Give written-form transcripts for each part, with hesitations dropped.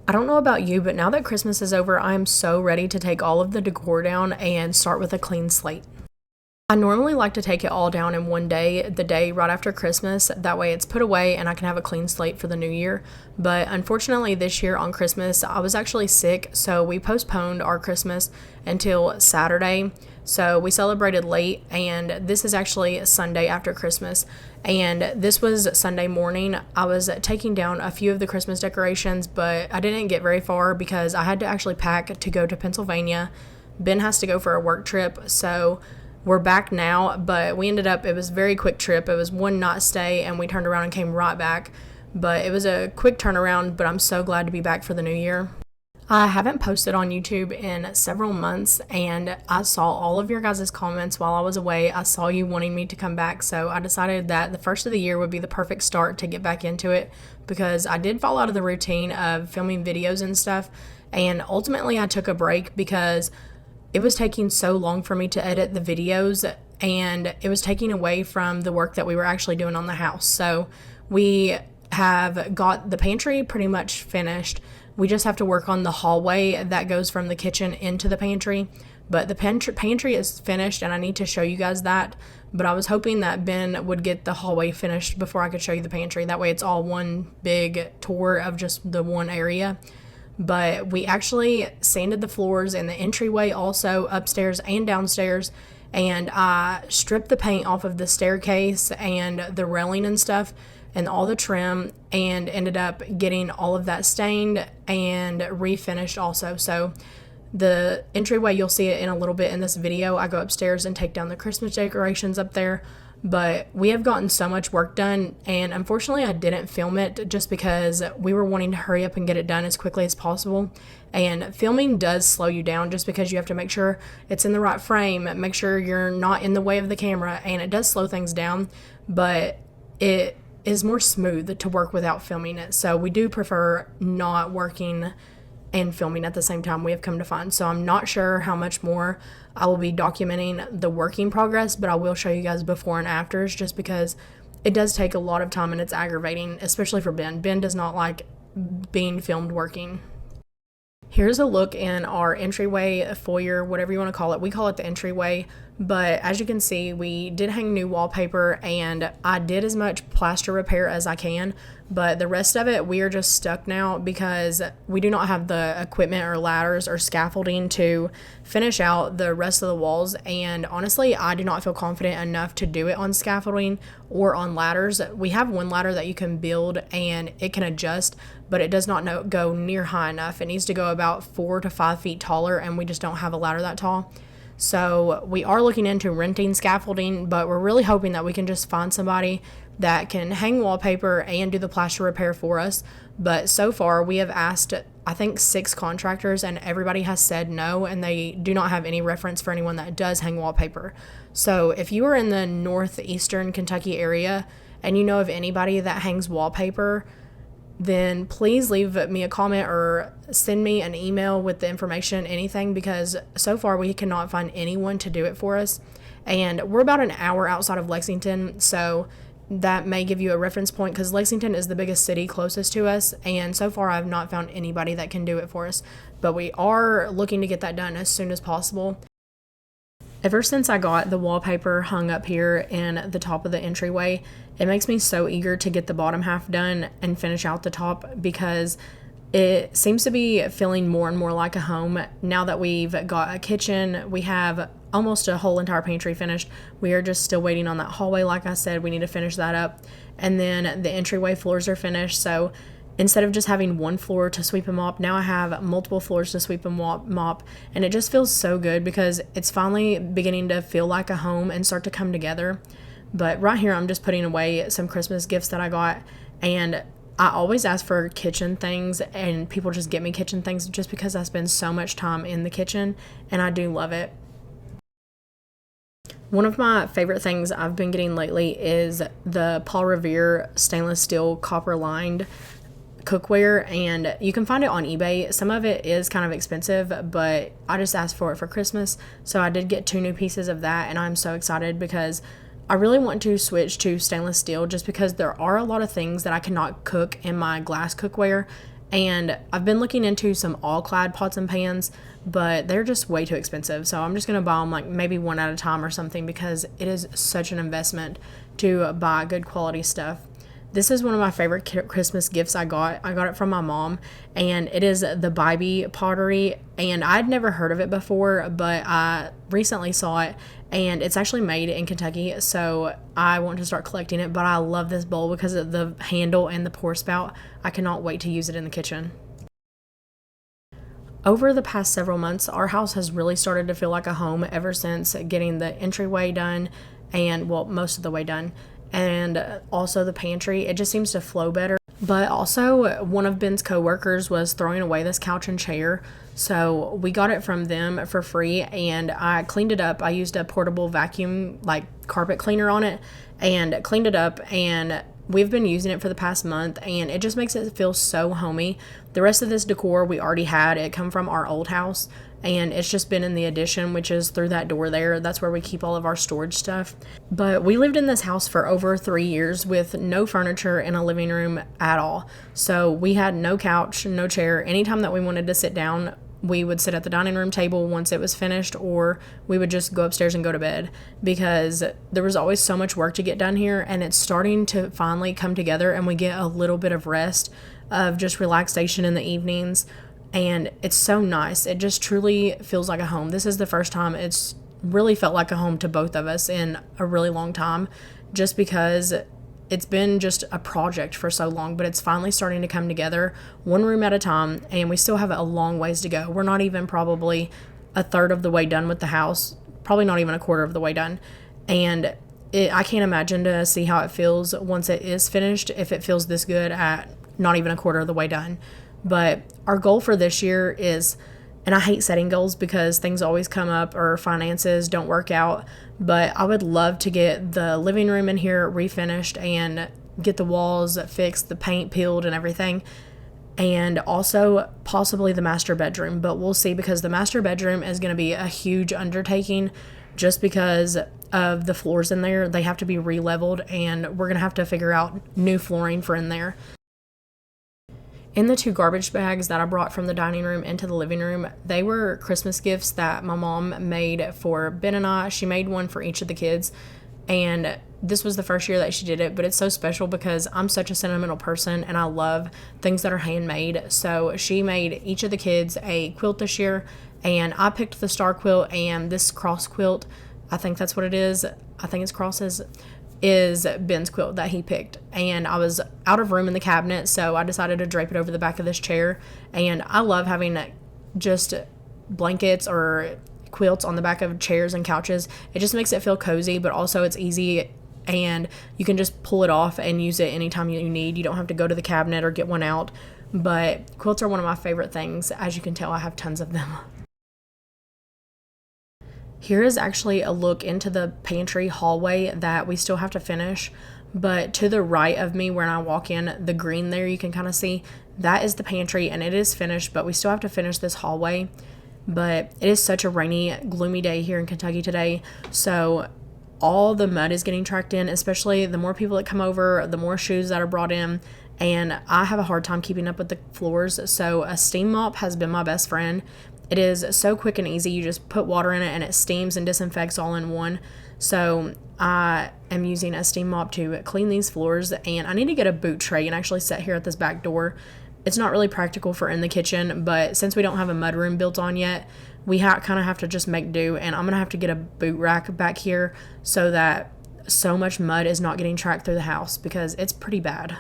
I don't know about you, but now that Christmas is over, I am so ready to take all of the decor down and start with a clean slate. I normally like to take it all down in one day, the day right after Christmas. That way it's put away and I can have a clean slate for the new year. But unfortunately, this year on Christmas, I was actually sick, so we postponed our Christmas until Saturday. So we celebrated late, and this is actually Sunday after Christmas. And this was Sunday morning. I was taking down a few of the Christmas decorations, but I didn't get very far because I had to actually pack to go to Pennsylvania. Ben has to go for a work trip, so we're back now, but we ended up, it was a very quick trip. It was one night stay, and we turned around and came right back. But it was a quick turnaround, but I'm so glad to be back for the new year. I haven't posted on YouTube in several months, and I saw all of your guys' comments while I was away. I saw you wanting me to come back, so I decided that the first of the year would be the perfect start to get back into it, because I did fall out of the routine of filming videos and stuff, and ultimately I took a break because it was taking so long for me to edit the videos, and it was taking away from the work that we were actually doing on the house. So we have got the pantry pretty much finished. We just have to work on the hallway that goes from the kitchen into the pantry. But the pantry is finished, and I need to show you guys that. But I was hoping that Ben would get the hallway finished before I could show you the pantry. That way it's all one big tour of just the one area. But we actually sanded the floors in the entryway, also upstairs and downstairs, and I stripped the paint off of the staircase and the railing and stuff and all the trim, and ended up getting all of that stained and refinished also. So the entryway, you'll see it in a little bit in this video. I go upstairs and take down the Christmas decorations up there. But we have gotten so much work done, and unfortunately I didn't film it just because we were wanting to hurry up and get it done as quickly as possible. And filming does slow you down just because you have to make sure it's in the right frame, make sure you're not in the way of the camera, and it does slow things down, but it is more smooth to work without filming it. So we do prefer not working and filming at the same time, we have come to find. So I'm not sure how much more I will be documenting the working progress, but I will show you guys before and afters just because it does take a lot of time and it's aggravating, especially for Ben. Ben does not like being filmed working. Here's a look in our entryway, foyer, whatever you want to call it. We call it the entryway, but as you can see, we did hang new wallpaper, and I did as much plaster repair as I can, but the rest of it, we are just stuck now because we do not have the equipment or ladders or scaffolding to finish out the rest of the walls, and honestly, I do not feel confident enough to do it on scaffolding or on ladders. We have one ladder that you can build, and it can adjust, but it does not go near high enough. It needs to go about 4 to 5 feet taller, and we just don't have a ladder that tall. So we are looking into renting scaffolding, but we're really hoping that we can just find somebody that can hang wallpaper and do the plaster repair for us. But so far we have asked, I think, 6 contractors, and everybody has said no, and they do not have any reference for anyone that does hang wallpaper. So if you are in the northeastern Kentucky area and you know of anybody that hangs wallpaper, then please leave me a comment or send me an email with the information, anything, because so far we cannot find anyone to do it for us. And we're about an hour outside of Lexington, so that may give you a reference point because Lexington is the biggest city closest to us, and so far I've not found anybody that can do it for us. But we are looking to get that done as soon as possible. Ever since I got the wallpaper hung up here in the top of the entryway, it makes me so eager to get the bottom half done and finish out the top because it seems to be feeling more and more like a home. Now that we've got a kitchen, we have almost a whole entire pantry finished. We are just still waiting on that hallway. Like I said, we need to finish that up. And then the entryway floors are finished. So instead of just having one floor to sweep and mop, now I have multiple floors to sweep and mop, and it just feels so good because it's finally beginning to feel like a home and start to come together. But right here, I'm just putting away some Christmas gifts that I got, and I always ask for kitchen things, and people just get me kitchen things just because I spend so much time in the kitchen, and I do love it. One of my favorite things I've been getting lately is the Paul Revere stainless steel copper lined cookware, and you can find it on eBay. Some of it is kind of expensive, but I just asked for it for Christmas, so I did get 2 new pieces of that, and I'm so excited because I really want to switch to stainless steel just because there are a lot of things that I cannot cook in my glass cookware, And I've been looking into some all-clad pots and pans, but they're just way too expensive. So I'm just going to buy them like maybe one at a time or something, because it is such an investment to buy good quality stuff. This is one of my favorite Christmas gifts I got. I got it from my mom, and it is the Bybee pottery, and I'd never heard of it before, but I recently saw it, and it's actually made in Kentucky, so I want to start collecting it. But I love this bowl because of the handle and the pour spout. I cannot wait to use it in the kitchen. Over the past several months, our house has really started to feel like a home ever since getting the entryway done, and well, most of the way done, and also the pantry. It just seems to flow better. But also, one of Ben's coworkers was throwing away this couch and chair, so we got it from them for free, and I cleaned it up. I used a portable vacuum, like carpet cleaner on it, and cleaned it up, and we've been using it for the past month, and it just makes it feel so homey. The rest of this decor we already had. It come from our old house, and it's just been in the addition, which is through that door there. That's where we keep all of our storage stuff. But we lived in this house for over 3 years with no furniture in a living room at all. So we had no couch, no chair. Anytime that we wanted to sit down, we would sit at the dining room table once it was finished, or we would just go upstairs and go to bed, because there was always so much work to get done here, and it's starting to finally come together, and we get a little bit of rest, of just relaxation in the evenings, and it's so nice. It just truly feels like a home. This is the first time it's really felt like a home to both of us in a really long time, just because it's been just a project for so long, but it's finally starting to come together one room at a time, and we still have a long ways to go. We're not even probably a third of the way done with the house, probably not even a quarter of the way done. And I can't imagine to see how it feels once it is finished, if it feels this good at not even a quarter of the way done. But our goal for this year is, and I hate setting goals because things always come up or finances don't work out, but I would love to get the living room in here refinished and get the walls fixed, the paint peeled and everything, and also possibly the master bedroom. But we'll see, because the master bedroom is going to be a huge undertaking just because of the floors in there. They have to be re-leveled, and we're going to have to figure out new flooring for in there. In the 2 garbage bags that I brought from the dining room into the living room, they were Christmas gifts that my mom made for Ben and I. She made one for each of the kids, and this was the first year that she did it, but it's so special because I'm such a sentimental person, and I love things that are handmade. So she made each of the kids a quilt this year, and I picked the star quilt, and this cross quilt, I think that's what it is. I think it's crosses, is Ben's quilt that he picked. And I was out of room in the cabinet, so I decided to drape it over the back of this chair. And I love having just blankets or quilts on the back of chairs and couches. It just makes it feel cozy, but also it's easy, and you can just pull it off and use it anytime you need. You don't have to go to the cabinet or get one out. But quilts are one of my favorite things. As you can tell, I have tons of them. Here is actually a look into the pantry hallway that we still have to finish, but to the right of me when I walk in, the green there you can kind of see, that is the pantry, and it is finished, but we still have to finish this hallway. But it is such a rainy, gloomy day here in Kentucky today, so all the mud is getting tracked in, especially the more people that come over, the more shoes that are brought in, and I have a hard time keeping up with the floors, so a steam mop has been my best friend. It is so quick and easy. You just put water in it and it steams and disinfects all in one. So I am using a steam mop to clean these floors, and I need to get a boot tray and actually set here at this back door. It's not really practical for in the kitchen, but since we don't have a mudroom built on yet, we kind of have to just make do, and I'm going to have to get a boot rack back here so that so much mud is not getting tracked through the house, because it's pretty bad.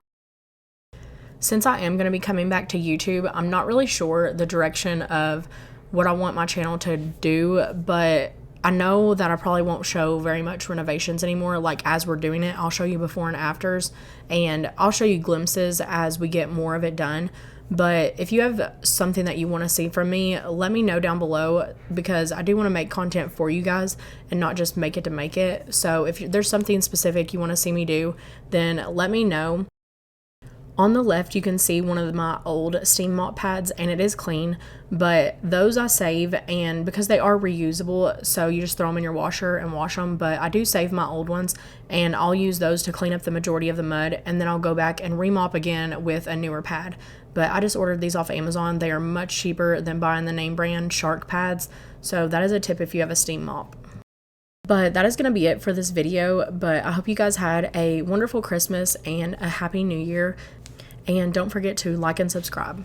Since I am going to be coming back to YouTube, I'm not really sure the direction of what I want my channel to do, but I know that I probably won't show very much renovations anymore. Like, as we're doing it, I'll show you before and afters, and I'll show you glimpses as we get more of it done. But if you have something that you want to see from me, let me know down below, because I do want to make content for you guys and not just make it to make it. So if there's something specific you want to see me do, then let me know. On the left, you can see one of my old steam mop pads, and it is clean, but those I save, and because they are reusable, so you just throw them in your washer and wash them, but I do save my old ones, and I'll use those to clean up the majority of the mud, and then I'll go back and remop again with a newer pad. but I just ordered these off Amazon. They are much cheaper than buying the name brand Shark pads, so that is a tip if you have a steam mop. But that is going to be it for this video, but I hope you guys had a wonderful Christmas and a happy new year, and don't forget to like and subscribe.